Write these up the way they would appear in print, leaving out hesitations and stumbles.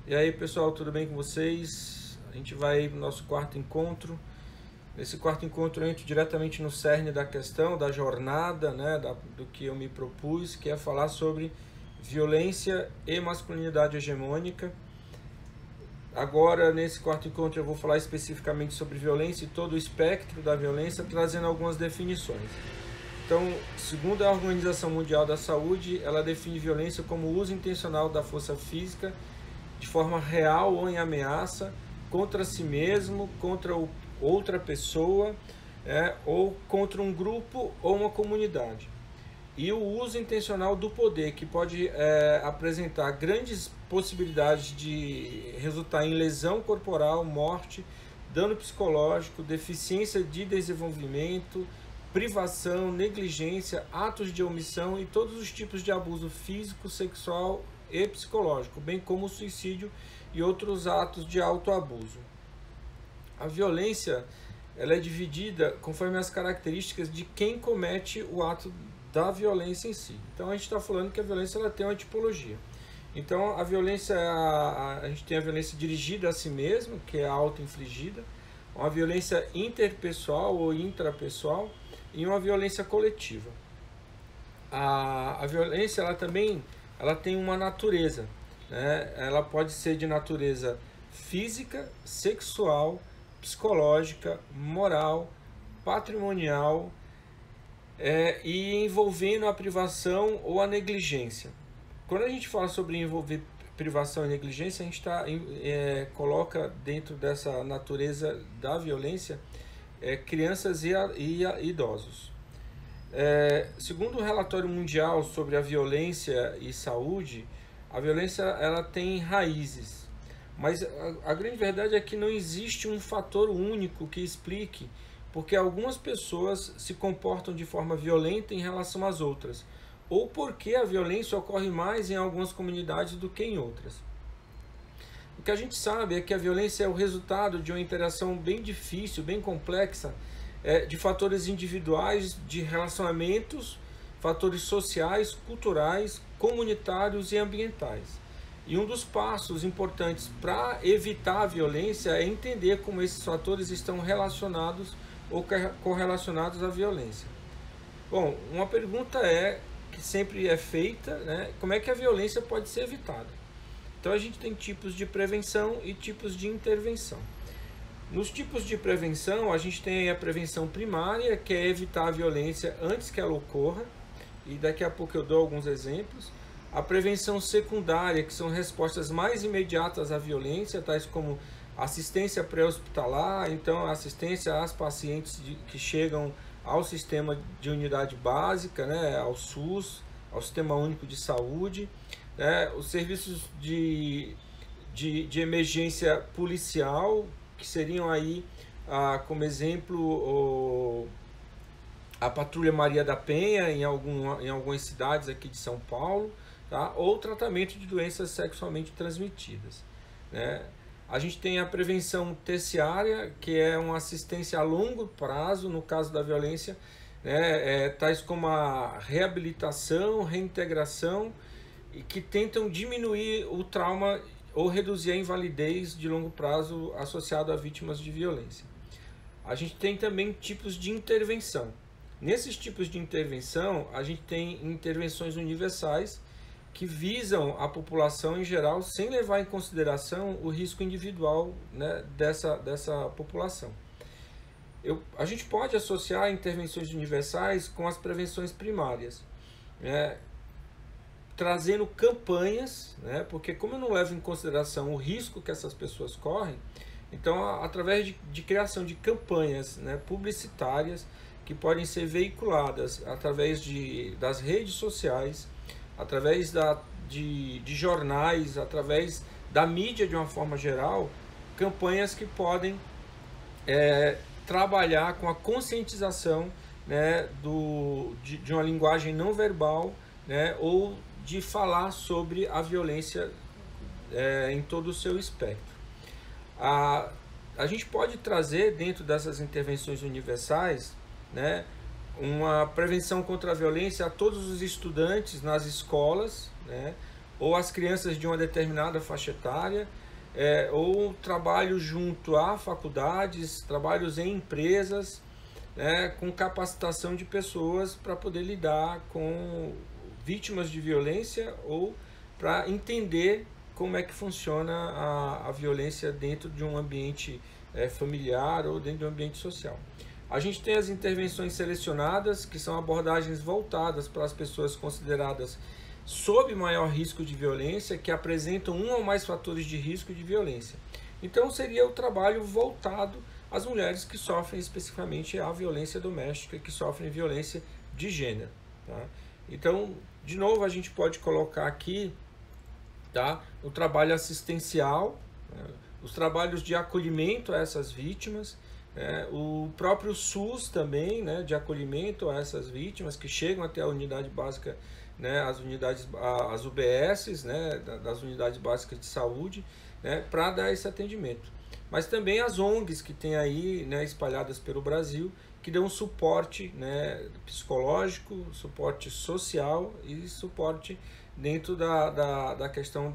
E aí, pessoal, tudo bem com vocês? A gente vai para o nosso quarto encontro. Nesse quarto encontro eu entro diretamente no cerne da questão, da jornada, né, do que eu me propus, que é falar sobre violência e masculinidade hegemônica. Agora, nesse quarto encontro, eu vou falar especificamente sobre violência e todo o espectro da violência, trazendo algumas definições. Então, segundo a Organização Mundial da Saúde, ela define violência como o uso intencional da força física de forma real ou em ameaça contra si mesmo, contra outra pessoa, ou contra um grupo ou uma comunidade. E o uso intencional do poder, que pode apresentar grandes possibilidades de resultar em lesão corporal, morte, dano psicológico, deficiência de desenvolvimento, privação, negligência, atos de omissão e todos os tipos de abuso físico, sexual e psicológico, bem como o suicídio e outros atos de autoabuso. A violência ela é dividida conforme as características de quem comete o ato da violência em si. Então a gente está falando que a violência ela tem uma tipologia. Então a violência, a gente tem a violência dirigida a si mesmo, que é a auto-infligida, uma violência interpessoal ou intrapessoal e uma violência coletiva. A violência ela tem uma natureza, né? Ela pode ser de natureza física, sexual, psicológica, moral, patrimonial, e envolvendo a privação ou a negligência. Quando a gente fala sobre envolver privação e negligência, a gente coloca dentro dessa natureza da violência crianças e idosos. Segundo o relatório mundial sobre a violência e saúde, a violência ela tem raízes, mas a grande verdade é que não existe um fator único que explique porque algumas pessoas se comportam de forma violenta em relação às outras, ou porque a violência ocorre mais em algumas comunidades do que em outras. O que a gente sabe é que a violência é o resultado de uma interação bem difícil, bem complexa, de fatores individuais, de relacionamentos, fatores sociais, culturais, comunitários e ambientais. E um dos passos importantes para evitar a violência é entender como esses fatores estão relacionados ou correlacionados à violência. Bom, uma pergunta que sempre é feita, né? Como é que a violência pode ser evitada? Então a gente tem tipos de prevenção e tipos de intervenção. Nos tipos de prevenção, a gente tem a prevenção primária, que é evitar a violência antes que ela ocorra, e daqui a pouco eu dou alguns exemplos. A prevenção secundária, que são respostas mais imediatas à violência, tais como assistência pré-hospitalar, então assistência às pacientes que chegam ao sistema de unidade básica, né, ao SUS, ao Sistema Único de Saúde, né, os serviços de emergência policial, que seriam aí, como exemplo, a Patrulha Maria da Penha em algumas cidades aqui de São Paulo, tá? Ou tratamento de doenças sexualmente transmitidas, né? A gente tem a prevenção terciária, que é uma assistência a longo prazo no caso da violência, né? Tais como a reabilitação, reintegração, e que tentam diminuir o trauma ou reduzir a invalidez de longo prazo associado a vítimas de violência. A gente tem também tipos de intervenção. Nesses tipos de intervenção, a gente tem intervenções universais que visam a população em geral sem levar em consideração o risco individual, né, dessa população. A gente pode associar intervenções universais com as prevenções primárias, né, trazendo campanhas, né, porque como eu não levo em consideração o risco que essas pessoas correm, então através de criação de campanhas, né, publicitárias que podem ser veiculadas através das redes sociais, através de jornais, através da mídia de uma forma geral, campanhas que podem trabalhar com a conscientização, né, de uma linguagem não verbal, né, ou de falar sobre a violência em todo o seu espectro. A gente pode trazer dentro dessas intervenções universais, né, uma prevenção contra a violência a todos os estudantes nas escolas, né, ou as crianças de uma determinada faixa etária, ou trabalho junto a faculdades, trabalhos em empresas, né, com capacitação de pessoas para poder lidar com vítimas de violência ou para entender como é que funciona a violência dentro de um ambiente familiar ou dentro de um ambiente social. A gente tem as intervenções selecionadas, que são abordagens voltadas para as pessoas consideradas sob maior risco de violência, que apresentam um ou mais fatores de risco de violência. Então seria o trabalho voltado às mulheres que sofrem especificamente a violência doméstica, que sofrem violência de gênero. Tá? Então, de novo, a gente pode colocar aqui, tá, o trabalho assistencial, né, os trabalhos de acolhimento a essas vítimas, o próprio SUS também, né, de acolhimento a essas vítimas que chegam até a unidade básica, né, as UBSs, né, das unidades básicas de saúde, né, para dar esse atendimento. Mas também as ONGs que tem aí, né, espalhadas pelo Brasil, que dão suporte, né, psicológico, suporte social e suporte dentro da questão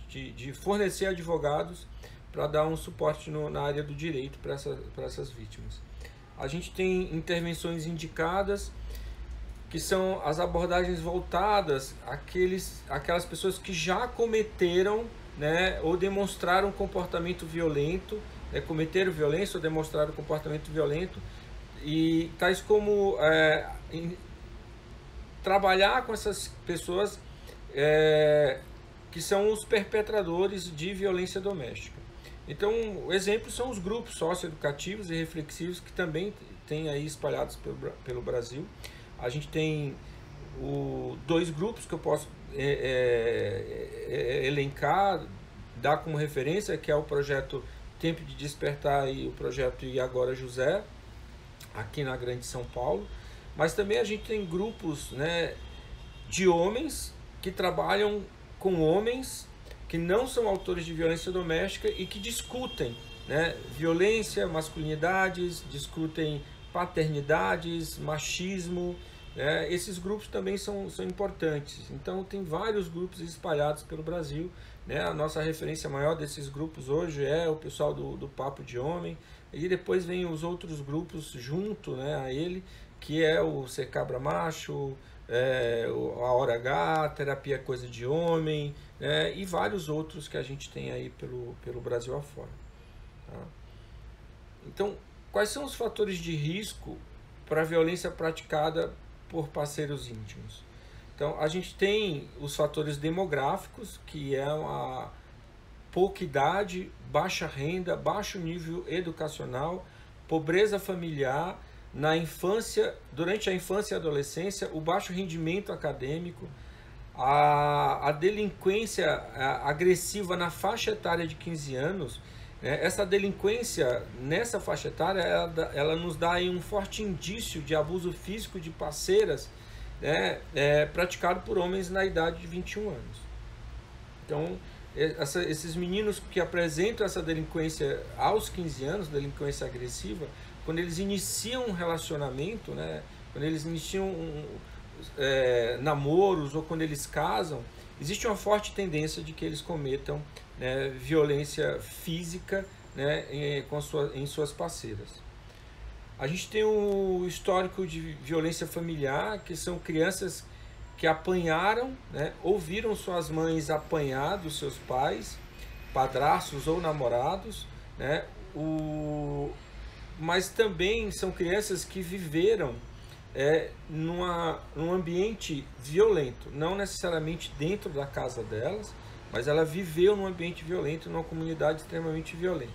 de fornecer advogados para dar um suporte na área do direito para essas vítimas. A gente tem intervenções indicadas, que são as abordagens voltadas àquelas pessoas que já cometeram, né, ou demonstraram comportamento violento, cometeram violência ou demonstraram comportamento violento, e tais como trabalhar com essas pessoas que são os perpetradores de violência doméstica. Então, o exemplo são os grupos socioeducativos e reflexivos que também tem aí espalhados pelo Brasil. A gente tem dois grupos que eu posso elencar, dar como referência, que é o projeto Tempo de Despertar e o projeto E Agora José, aqui na Grande São Paulo. Mas também a gente tem grupos, né, de homens que trabalham com homens que não são autores de violência doméstica e que discutem, né, violência, masculinidades, discutem paternidades, machismo, né? Esses grupos também são importantes. Então tem vários grupos espalhados pelo Brasil, né? A nossa referência maior desses grupos hoje é o pessoal do Papo de Homem, e depois vem os outros grupos junto, né, a ele, que é o Ser Cabra Macho, a Hora H, Terapia Coisa de Homem, e vários outros que a gente tem aí pelo Brasil afora. Tá? Então, quais são os fatores de risco para a violência praticada por parceiros íntimos? Então, a gente tem os fatores demográficos, que é uma pouca idade, baixa renda, baixo nível educacional, pobreza familiar, na infância, durante a infância e adolescência, o baixo rendimento acadêmico, a delinquência agressiva na faixa etária de 15 anos, né? Essa delinquência nessa faixa etária, ela nos dá aí um forte indício de abuso físico de parceiras, né, praticado por homens na idade de 21 anos. Então, esses meninos que apresentam essa delinquência aos 15 anos, delinquência agressiva, quando eles iniciam um relacionamento, né, quando eles iniciam namoros ou quando eles casam, existe uma forte tendência de que eles cometam, né, violência física, né, em suas parceiras. A gente tem o histórico de violência familiar, que são crianças que apanharam, né, ouviram suas mães apanhar dos seus pais, padrastos ou namorados, né, mas também são crianças que viveram num ambiente violento, não necessariamente dentro da casa delas, mas ela viveu num ambiente violento, numa comunidade extremamente violenta.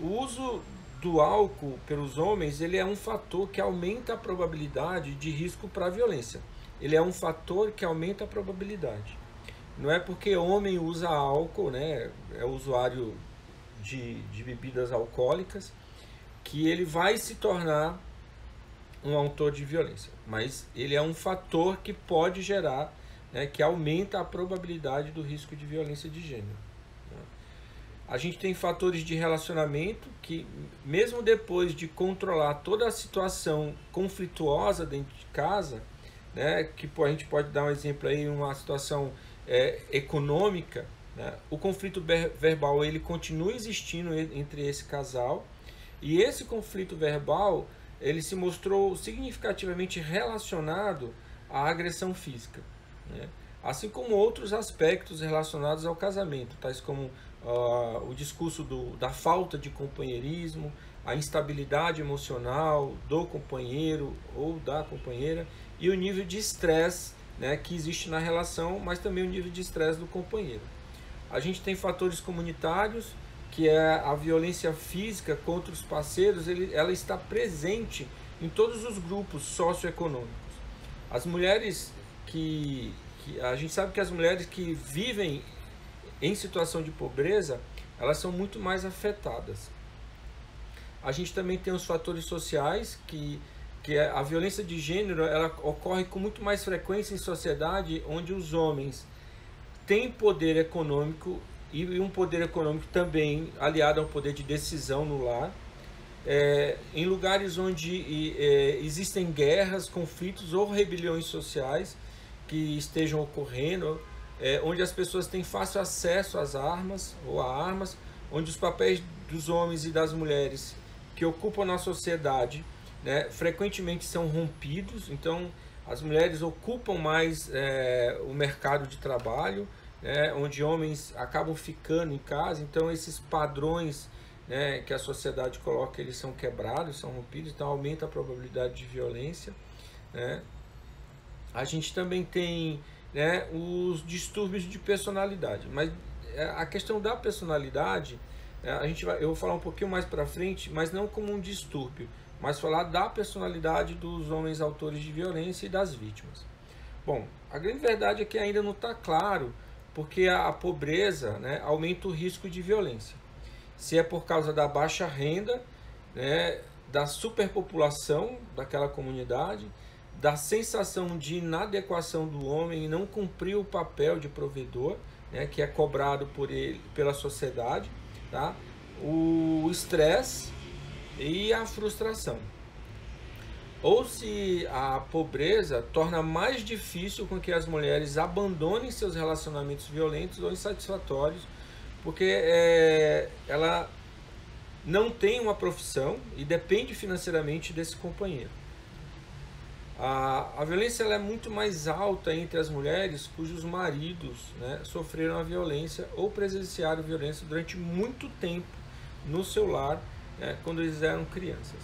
O uso do álcool pelos homens, ele é um fator que aumenta a probabilidade de risco para a violência. Ele é um fator que aumenta a probabilidade. Não é porque homem usa álcool, né, é usuário de bebidas alcoólicas, que ele vai se tornar um autor de violência. Mas ele é um fator que pode gerar, né, que aumenta a probabilidade do risco de violência de gênero. A gente tem fatores de relacionamento que, mesmo depois de controlar toda a situação conflituosa dentro de casa, né, que a gente pode dar um exemplo aí, uma situação econômica, né, o conflito verbal ele continua existindo entre esse casal, e esse conflito verbal ele se mostrou significativamente relacionado à agressão física, né? Assim como outros aspectos relacionados ao casamento, tais como o discurso da falta de companheirismo, a instabilidade emocional do companheiro ou da companheira e o nível de estresse, né, que existe na relação, mas também o nível de estresse do companheiro. A gente tem fatores comunitários, que é a violência física contra os parceiros, ela está presente em todos os grupos socioeconômicos. As mulheres a gente sabe que as mulheres que vivem em situação de pobreza, elas são muito mais afetadas. A gente também tem os fatores sociais, que a violência de gênero ela ocorre com muito mais frequência em sociedade onde os homens têm poder econômico e um poder econômico também aliado ao poder de decisão no lar, em lugares onde existem guerras, conflitos ou rebeliões sociais que estejam ocorrendo, onde as pessoas têm fácil acesso às armas ou a armas, onde os papéis dos homens e das mulheres que ocupam na sociedade, né, frequentemente são rompidos. Então as mulheres ocupam mais o mercado de trabalho, né, onde homens acabam ficando em casa. Então esses padrões, né, que a sociedade coloca, eles são quebrados, são rompidos, então aumenta a probabilidade de violência, né? A gente também tem, né, os distúrbios de personalidade, mas a questão da personalidade, eu vou falar um pouquinho mais para frente, mas não como um distúrbio, mas falar da personalidade dos homens autores de violência e das vítimas. Bom, a grande verdade é que ainda não está claro porque a pobreza, né, aumenta o risco de violência. Se é por causa da baixa renda, né, da superpopulação daquela comunidade, da sensação de inadequação do homem e não cumprir o papel de provedor, né, que é cobrado por ele, pela sociedade, tá? O estresse e a frustração. Ou se a pobreza torna mais difícil com que as mulheres abandonem seus relacionamentos violentos ou insatisfatórios, porque ela não tem uma profissão e depende financeiramente desse companheiro. A violência ela é muito mais alta entre as mulheres cujos maridos, né, sofreram a violência ou presenciaram violência durante muito tempo no seu lar, né, quando eles eram crianças.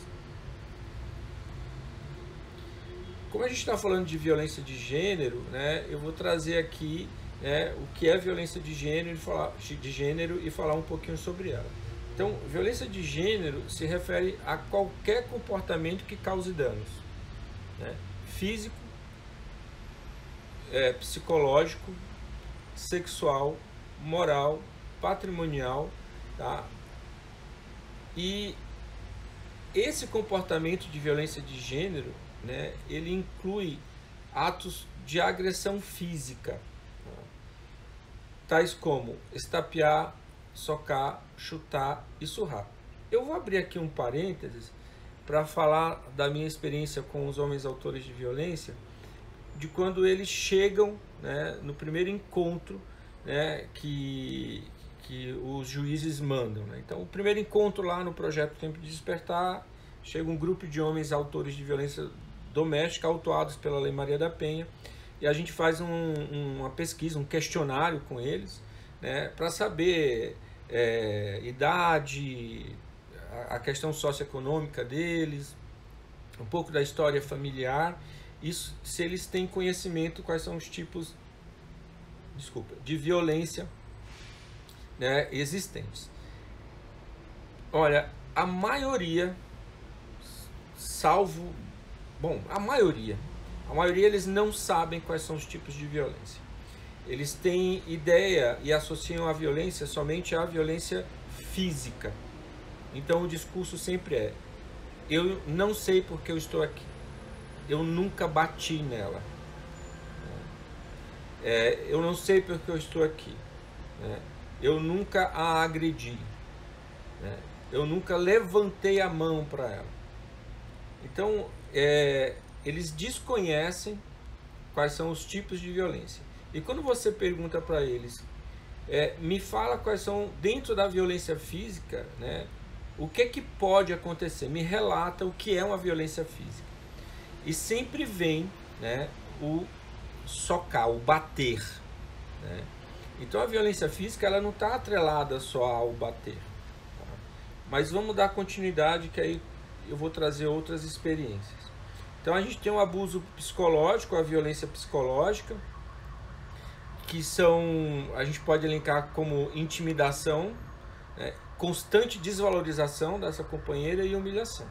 Como a gente está falando de violência de gênero, né, eu vou trazer aqui, né, o que é violência de gênero e falar um pouquinho sobre ela. Então, violência de gênero se refere a qualquer comportamento que cause danos, né, físico, psicológico, sexual, moral, patrimonial, tá? E esse comportamento de violência de gênero, né, ele inclui atos de agressão física, tá? Tais como estapear, socar, chutar e surrar. Eu vou abrir aqui um parênteses para falar da minha experiência com os homens autores de violência, de quando eles chegam, né, no primeiro encontro, né, que os juízes mandam, né? Então, o primeiro encontro lá no projeto Tempo de Despertar, chega um grupo de homens autores de violência doméstica autuados pela Lei Maria da Penha, e a gente faz uma pesquisa, um questionário com eles, né, para saber idade, a questão socioeconômica deles, um pouco da história familiar, isso, se eles têm conhecimento quais são os tipos, de violência, né, existentes. Olha, a maioria, a maioria eles não sabem quais são os tipos de violência. Eles têm ideia e associam a violência somente à violência física. Então o discurso sempre é: eu não sei porque eu estou aqui, eu nunca bati nela, eu não sei porque eu estou aqui, né? Eu nunca a agredi, né? Eu nunca levantei a mão para ela. Então eles desconhecem quais são os tipos de violência. E quando você pergunta para eles, me fala quais são, dentro da violência física, né, o que pode acontecer, me relata o que é uma violência física. E sempre vem, né, o socar, o bater, né? Então a violência física ela não está atrelada só ao bater, tá? Mas vamos dar continuidade que aí eu vou trazer outras experiências. Então a gente tem o abuso psicológico, a violência psicológica, que a gente pode elencar como intimidação, né, constante desvalorização dessa companheira e humilhação.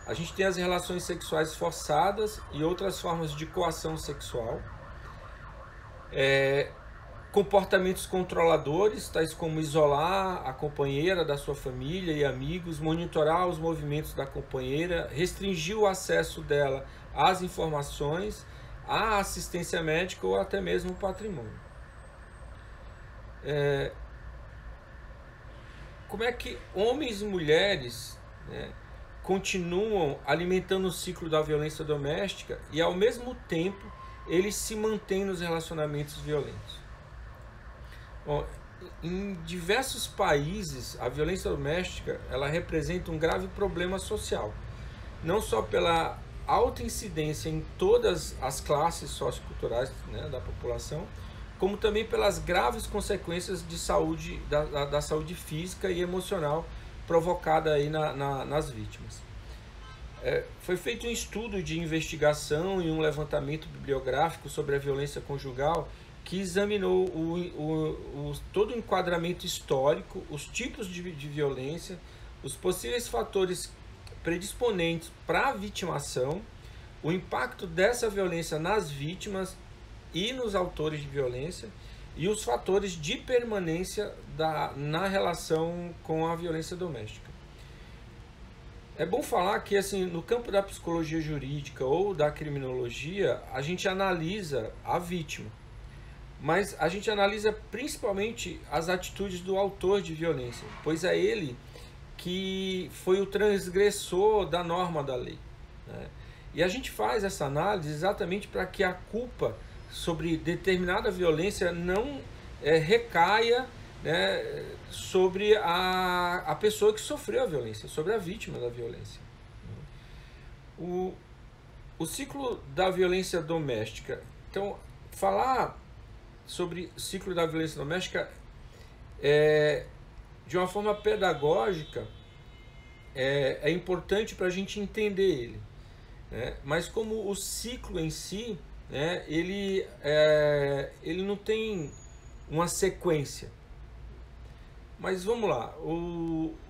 A gente tem as relações sexuais forçadas e outras formas de coação sexual. Comportamentos controladores, tais como isolar a companheira da sua família e amigos, monitorar os movimentos da companheira, restringir o acesso dela às informações, à assistência médica ou até mesmo o patrimônio. Como é que homens e mulheres, né, continuam alimentando o ciclo da violência doméstica e ao mesmo tempo eles se mantêm nos relacionamentos violentos? Bom, em diversos países a violência doméstica ela representa um grave problema social, não só pela alta incidência em todas as classes socioculturais, né, da população, como também pelas graves consequências de saúde, da saúde física e emocional provocada aí nas vítimas. Foi feito um estudo de investigação e um levantamento bibliográfico sobre a violência conjugal que examinou todo o enquadramento histórico, os tipos de violência, os possíveis fatores predisponentes para a vitimação, o impacto dessa violência nas vítimas e nos autores de violência e os fatores de permanência na relação com a violência doméstica. É bom falar que assim, no campo da psicologia jurídica ou da criminologia, a gente analisa a vítima, mas a gente analisa principalmente as atitudes do autor de violência, pois é ele que foi o transgressor da norma da lei, né? E a gente faz essa análise exatamente para que a culpa sobre determinada violência não recaia, né, sobre a pessoa que sofreu a violência, sobre a vítima da violência. O ciclo da violência doméstica. Então, falar sobre o ciclo da violência doméstica de uma forma pedagógica é importante para a gente entender ele, né? Mas como o ciclo em si, né, ele não tem uma sequência. Mas vamos lá,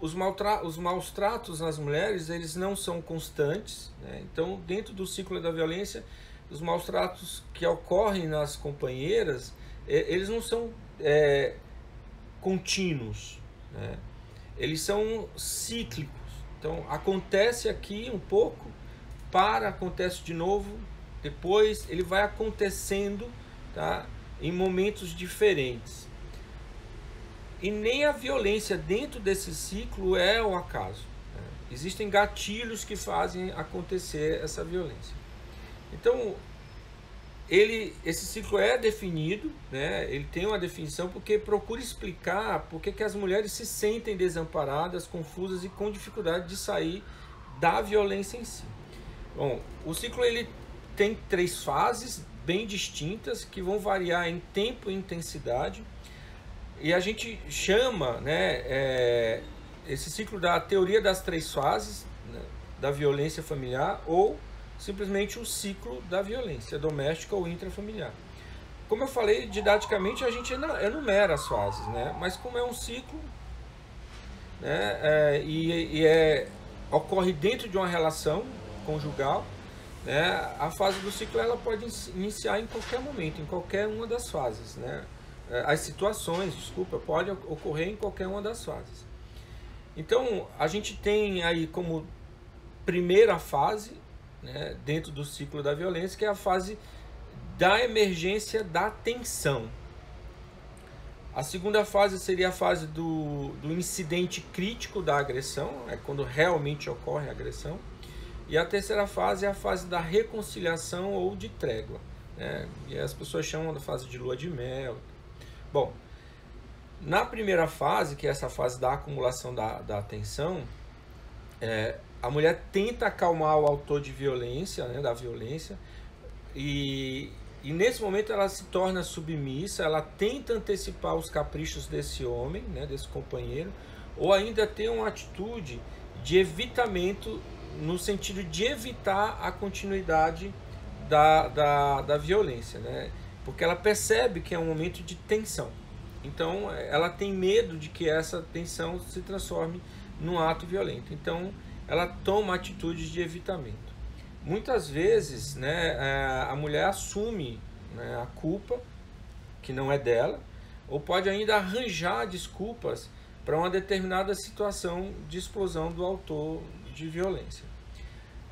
os maus tratos nas mulheres eles não são constantes, né? Então dentro do ciclo da violência os maus tratos que ocorrem nas companheiras eles não são contínuos, né? Eles são cíclicos. Então acontece aqui um pouco, acontece de novo, depois ele vai acontecendo, tá, em momentos diferentes. E nem a violência dentro desse ciclo é o acaso, né? Existem gatilhos que fazem acontecer essa violência. Então esse ciclo é definido, né? Ele tem uma definição porque procura explicar por que as mulheres se sentem desamparadas, confusas e com dificuldade de sair da violência em si. Bom, o ciclo ele tem 3 fases bem distintas que vão variar em tempo e intensidade, e a gente chama, né, esse ciclo da teoria das 3 fases, né, da violência familiar, ou simplesmente o ciclo da violência doméstica ou intrafamiliar. Como eu falei, didaticamente a gente enumera as fases, né, mas como é um ciclo, né, ocorre dentro de uma relação conjugal, né, a fase do ciclo ela pode iniciar em qualquer momento, em qualquer uma das fases, né? As situações, pode ocorrer em qualquer uma das fases. Então a gente tem aí como primeira fase, né, dentro do ciclo da violência, que é a fase da emergência da tensão. A segunda fase seria a fase do incidente crítico da agressão, é quando realmente ocorre a agressão. E a terceira fase é a fase da reconciliação ou de trégua. né? E as pessoas chamam da fase de lua de mel. Bom, na primeira fase, que é essa fase da acumulação da tensão, a mulher tenta acalmar o autor de violência, né, da violência, e nesse momento ela se torna submissa, ela tenta antecipar os caprichos desse homem, né, desse companheiro, ou ainda tem uma atitude de evitamento, no sentido de evitar a continuidade da violência, né, porque ela percebe que é um momento de tensão. Então ela tem medo de que essa tensão se transforme num ato violento. Então ela toma atitudes de evitamento. Muitas vezes, né, a mulher assume, né, a culpa, que não é dela, ou pode ainda arranjar desculpas para uma determinada situação de explosão do autor de violência.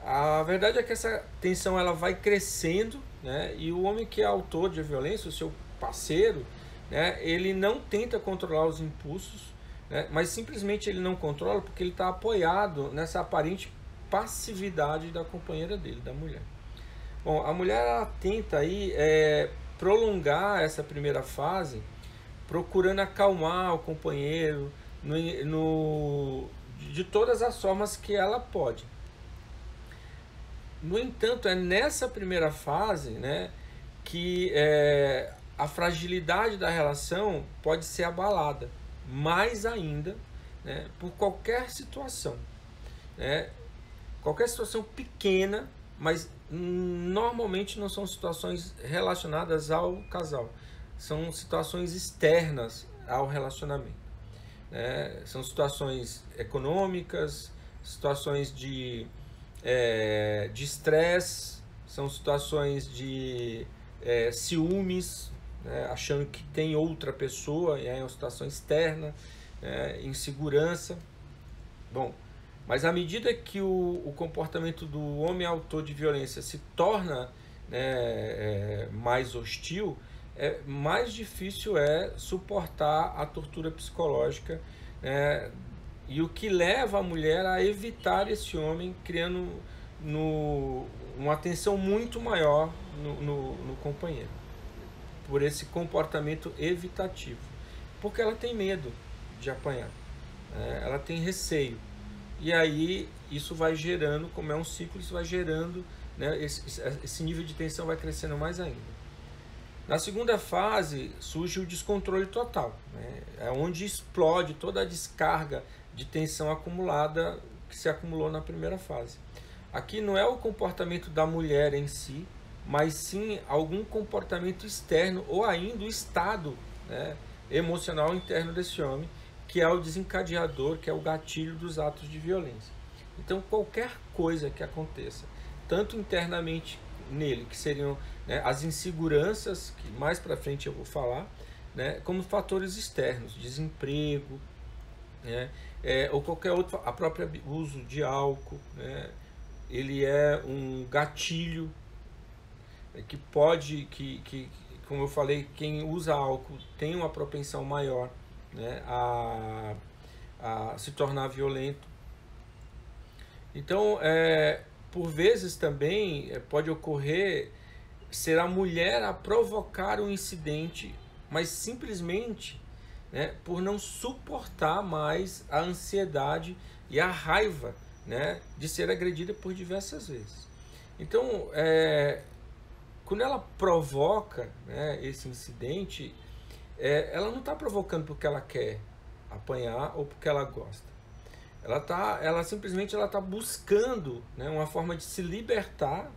A verdade é que essa tensão ela vai crescendo, né, e o homem que é autor de violência, o seu parceiro, né, ele não tenta controlar os impulsos, né, mas simplesmente ele não controla porque ele está apoiado nessa aparente passividade da companheira dele, da mulher. Bom, a mulher ela tenta aí prolongar essa primeira fase, procurando acalmar o companheiro de todas as formas que ela pode. No entanto, é nessa primeira fase, né, que a fragilidade da relação pode ser abalada, mais ainda, né, por qualquer situação, né, qualquer situação pequena, mas normalmente não são situações relacionadas ao casal, são situações externas ao relacionamento, né, são situações econômicas, situações de estresse, são situações de ciúmes, né, achando que tem outra pessoa, e é uma situação externa, insegurança. Bom, mas à medida que o comportamento do homem autor de violência se torna, né, mais hostil, mais difícil é suportar a tortura psicológica, né, e o que leva a mulher a evitar esse homem, criando uma tensão muito maior no companheiro, por esse comportamento evitativo, porque ela tem medo de apanhar, né? Ela tem receio, e aí isso vai gerando, como é um ciclo, isso vai gerando, né, esse nível de tensão vai crescendo mais ainda. Na segunda fase surge o descontrole total, né? É onde explode toda a descarga de tensão acumulada que se acumulou na primeira fase. Aqui não é o comportamento da mulher em si, mas sim algum comportamento externo ou ainda o estado, né, emocional interno desse homem, que é o desencadeador, que é o gatilho dos atos de violência. Então qualquer coisa que aconteça, tanto internamente nele, que seriam, né, as inseguranças, que mais para frente eu vou falar, né, como fatores externos, desemprego, né, ou qualquer outro, a própria uso de álcool, né, ele é um gatilho que pode, como eu falei, quem usa álcool tem uma propensão maior, né, a se tornar violento. Então, por vezes também pode ocorrer ser a mulher a provocar um incidente, mas simplesmente, né, por não suportar mais a ansiedade e a raiva, né, de ser agredida por diversas vezes. Então, quando ela provoca, né, esse incidente, ela não está provocando porque ela quer apanhar ou porque ela gosta. Ela simplesmente está buscando, né, uma forma de se libertar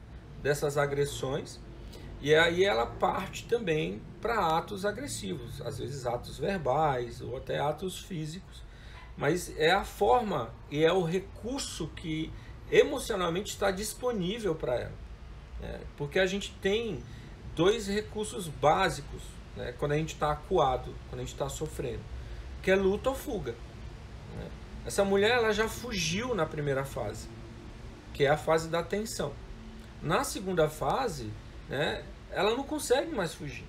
dessas agressões, e aí ela parte também para atos agressivos, às vezes atos verbais ou até atos físicos, mas é a forma e é o recurso que emocionalmente está disponível para ela, né? Porque a gente tem dois recursos básicos, né, quando a gente está acuado, quando a gente está sofrendo, que é luta ou fuga, né? Essa mulher ela já fugiu na primeira fase, que é a fase da tensão. Na segunda fase, né, ela não consegue mais fugir.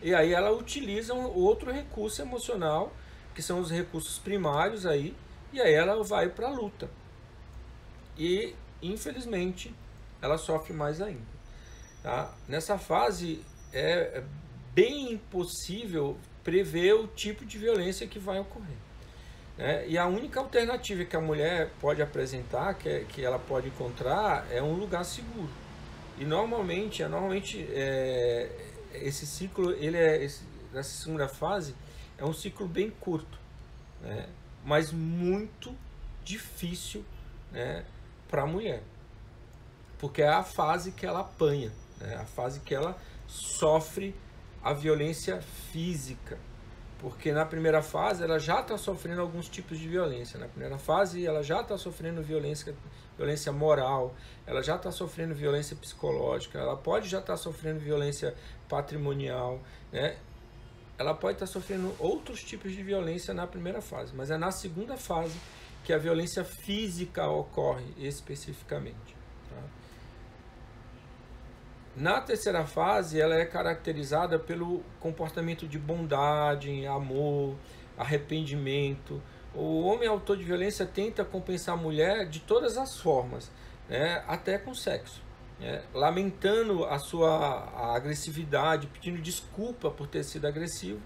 E aí ela utiliza um outro recurso emocional, que são os recursos primários aí, e aí ela vai para a luta. E, infelizmente, ela sofre mais ainda. Tá? Nessa fase é bem impossível prever o tipo de violência que vai ocorrer. E a única alternativa que a mulher pode apresentar, que ela pode encontrar, é um lugar seguro. E normalmente esse ciclo, nessa segunda fase, é um ciclo bem curto, né? Mas muito difícil, né, para a mulher. Porque é a fase que ela apanha, né? A fase que ela sofre a violência física. Porque na primeira fase ela já está sofrendo alguns tipos de violência. Na primeira fase ela já está sofrendo violência moral, ela já está sofrendo violência psicológica, ela pode já estar sofrendo violência patrimonial, né? Ela pode estar sofrendo outros tipos de violência na primeira fase, mas é na segunda fase que a violência física ocorre especificamente. Tá? Na terceira fase, ela é caracterizada pelo comportamento de bondade, amor, arrependimento. O homem autor de violência tenta compensar a mulher de todas as formas, né? Até com sexo, né? Lamentando a agressividade, pedindo desculpa por ter sido agressivo.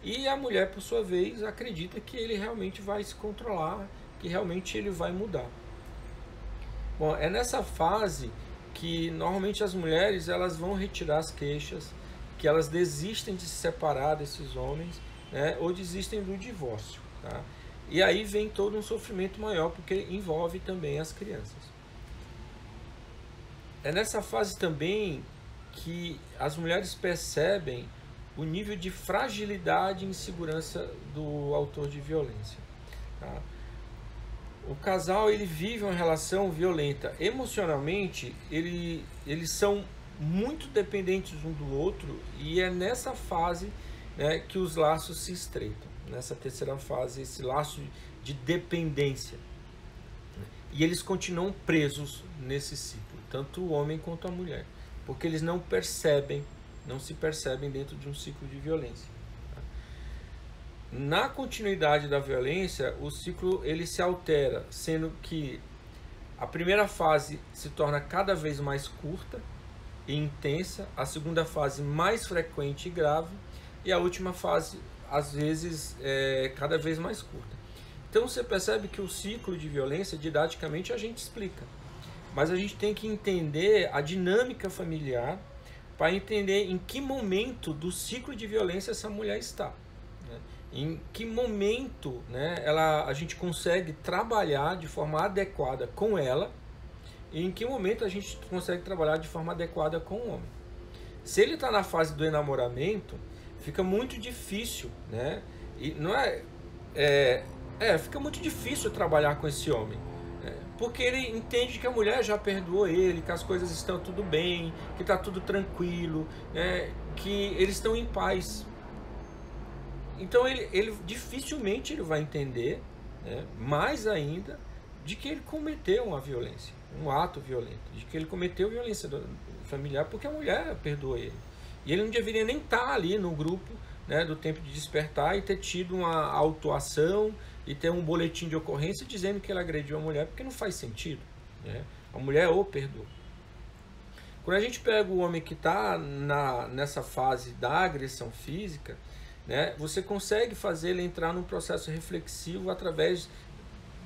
E a mulher, por sua vez, acredita que ele realmente vai se controlar, que realmente ele vai mudar. Bom, é nessa fase que normalmente as mulheres elas vão retirar as queixas, que elas desistem de se separar desses homens, né, ou desistem do divórcio. Tá? E aí vem todo um sofrimento maior, porque envolve também as crianças. É nessa fase também que as mulheres percebem o nível de fragilidade e insegurança do autor de violência. Tá? O casal ele vive uma relação violenta. Emocionalmente, eles são muito dependentes um do outro, e é nessa fase, né, que os laços se estreitam. Nessa terceira fase, esse laço de dependência. E eles continuam presos nesse ciclo, tanto o homem quanto a mulher, porque eles não se percebem dentro de um ciclo de violência. Na continuidade da violência, o ciclo ele se altera, sendo que a primeira fase se torna cada vez mais curta e intensa, a segunda fase mais frequente e grave, e a última fase, às vezes, cada vez mais curta. Então você percebe que o ciclo de violência, didaticamente, a gente explica, mas a gente tem que entender a dinâmica familiar para entender em que momento do ciclo de violência essa mulher está. Em que momento, né, a gente consegue trabalhar de forma adequada com ela, e em que momento a gente consegue trabalhar de forma adequada com o homem. Se ele está na fase do enamoramento, fica muito difícil, né? E não fica muito difícil trabalhar com esse homem, né? Porque ele entende que a mulher já perdoou ele, que as coisas estão tudo bem, que está tudo tranquilo, né? Que eles estão em paz. Então ele dificilmente ele vai entender, né, mais ainda, de que ele cometeu uma violência, um ato violento, de que ele cometeu violência familiar porque a mulher perdoou ele. E ele não deveria nem estar ali no grupo, né, do tempo de despertar e ter tido uma autuação e ter um boletim de ocorrência dizendo que ele agrediu a mulher, porque não faz sentido, né? A mulher o perdoou. Quando a gente pega o homem que está nessa fase da agressão física, né, você consegue fazer ele entrar num processo reflexivo através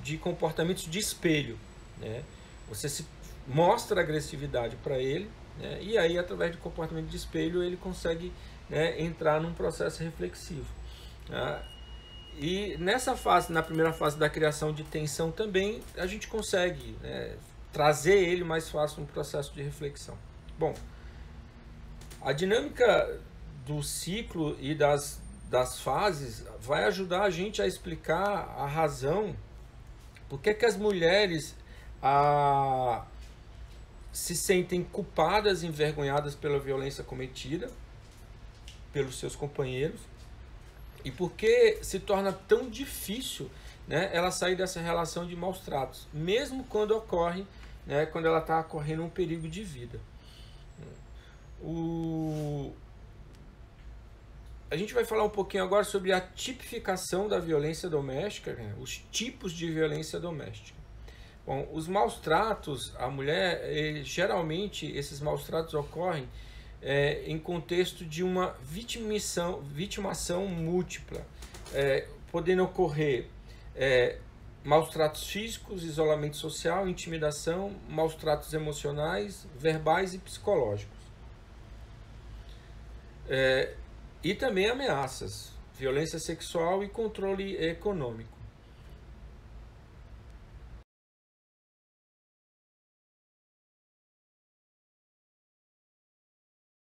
de comportamentos de espelho, né? Você se mostra agressividade para ele, né, e aí através do comportamento de espelho ele consegue, né, entrar num processo reflexivo. Tá? E nessa fase, na primeira fase da criação de tensão também, a gente consegue, né, trazer ele mais fácil no processo de reflexão. Bom, a dinâmica do ciclo e das fases vai ajudar a gente a explicar a razão por que as mulheres se sentem culpadas e envergonhadas pela violência cometida pelos seus companheiros, e por que se torna tão difícil, né, ela sair dessa relação de maus tratos, mesmo quando ocorre, né, quando ela está correndo um perigo de vida. A gente vai falar um pouquinho agora sobre a tipificação da violência doméstica, né? Os tipos de violência doméstica. Bom, os maus tratos à mulher, geralmente esses maus tratos ocorrem em contexto de uma vitimação múltipla, podendo ocorrer maus tratos físicos, isolamento social, intimidação, maus tratos emocionais, verbais e psicológicos. E também ameaças, violência sexual e controle econômico.